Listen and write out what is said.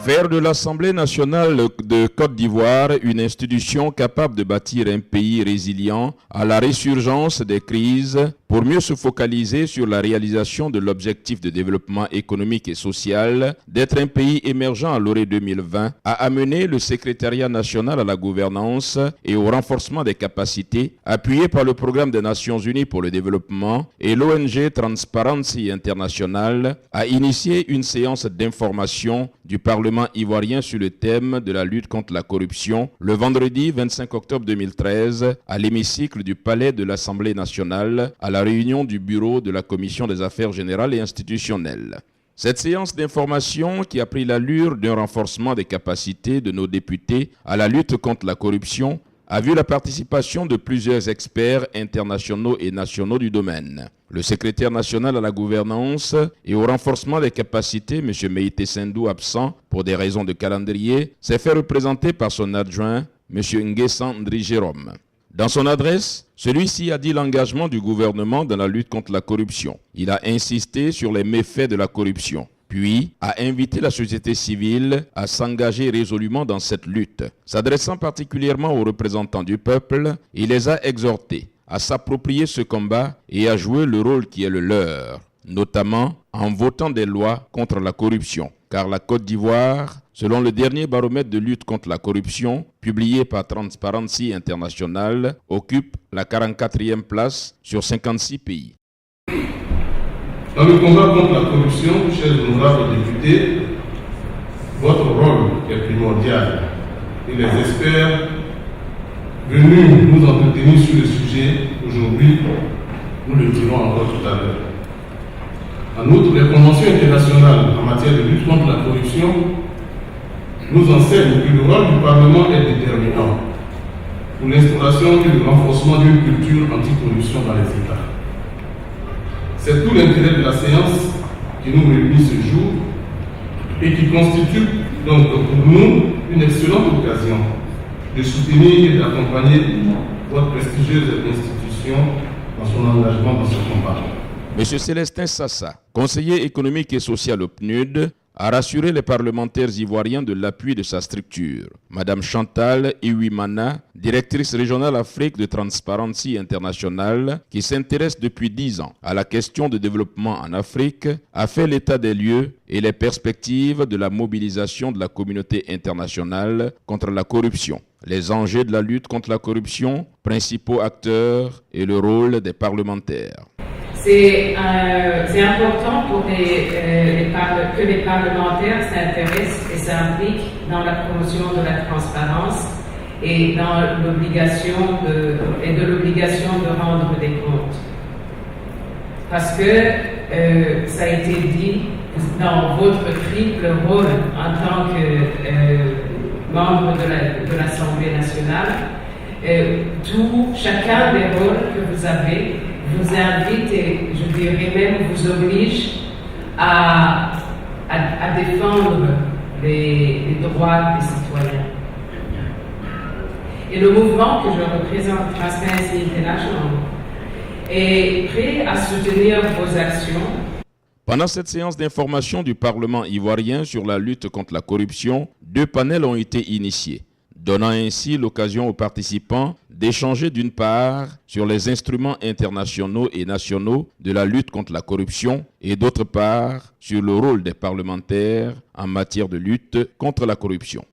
Faire de l'Assemblée nationale de Côte d'Ivoire une institution capable de bâtir un pays résilient à la résurgence des crises pour mieux se focaliser sur la réalisation de l'objectif de développement économique et social d'être un pays émergent à l'horizon 2020 a amené le secrétariat national à la gouvernance et au renforcement des capacités appuyé par le programme des Nations Unies pour le développement et l'ONG Transparency International à initier une séance d'information du Parlement ivoirien sur le thème de la lutte contre la corruption le vendredi 25 octobre 2013 à l'hémicycle du Palais de l'Assemblée nationale à la réunion du bureau de la Commission des affaires générales et institutionnelles. Cette séance d'information qui a pris l'allure d'un renforcement des capacités de nos députés à la lutte contre la corruption a vu la participation de plusieurs experts internationaux et nationaux du domaine. Le secrétaire national à la gouvernance et au renforcement des capacités, M. Meïté Sendou, absent pour des raisons de calendrier, s'est fait représenter par son adjoint, M. Nguessan Ndri Jérôme. Dans son adresse, celui-ci a dit l'engagement du gouvernement dans la lutte contre la corruption. Il a insisté sur les méfaits de la corruption, puis a invité la société civile à s'engager résolument dans cette lutte. S'adressant particulièrement aux représentants du peuple, il les a exhortés à s'approprier ce combat et à jouer le rôle qui est le leur, notamment en votant des lois contre la corruption. Car la Côte d'Ivoire, selon le dernier baromètre de lutte contre la corruption, publié par Transparency International, occupe la 44e place sur 56 pays. Dans le combat contre la corruption, chers honorables députés, votre rôle est primordial et les experts venus nous entretenir sur le sujet aujourd'hui, nous le dirons encore tout à l'heure. En outre, les conventions internationales en matière de lutte contre la corruption nous enseignent que le rôle du Parlement est déterminant pour l'instauration et le renforcement d'une culture anticorruption dans les États. C'est tout l'intérêt de la séance qui nous réunit ce jour et qui constitue donc pour nous une excellente occasion de soutenir et d'accompagner votre prestigieuse institution dans son engagement dans ce combat. M. Célestin Sassa, conseiller économique et social au PNUD, a rassuré les parlementaires ivoiriens de l'appui de sa structure. Madame Chantal Iwimana, directrice régionale Afrique de Transparency International, qui s'intéresse depuis 10 ans à la question de développement en Afrique, a fait l'état des lieux et les perspectives de la mobilisation de la communauté internationale contre la corruption, les enjeux de la lutte contre la corruption, principaux acteurs et le rôle des parlementaires. C'est important pour que les parlementaires s'intéressent et s'impliquent dans la promotion de la transparence et dans l'obligation de rendre des comptes. Parce que ça a été dit dans votre triple rôle en tant que membre de l'Assemblée nationale, chacun des rôles que vous avez vous invite et je dirais même vous oblige à défendre les droits des citoyens. Et le mouvement que je représente, Transparency International, est prêt à soutenir vos actions. Pendant cette séance d'information du Parlement ivoirien sur la lutte contre la corruption, 2 panels ont été initiés, donnant ainsi l'occasion aux participants d'échanger d'une part sur les instruments internationaux et nationaux de la lutte contre la corruption et d'autre part sur le rôle des parlementaires en matière de lutte contre la corruption.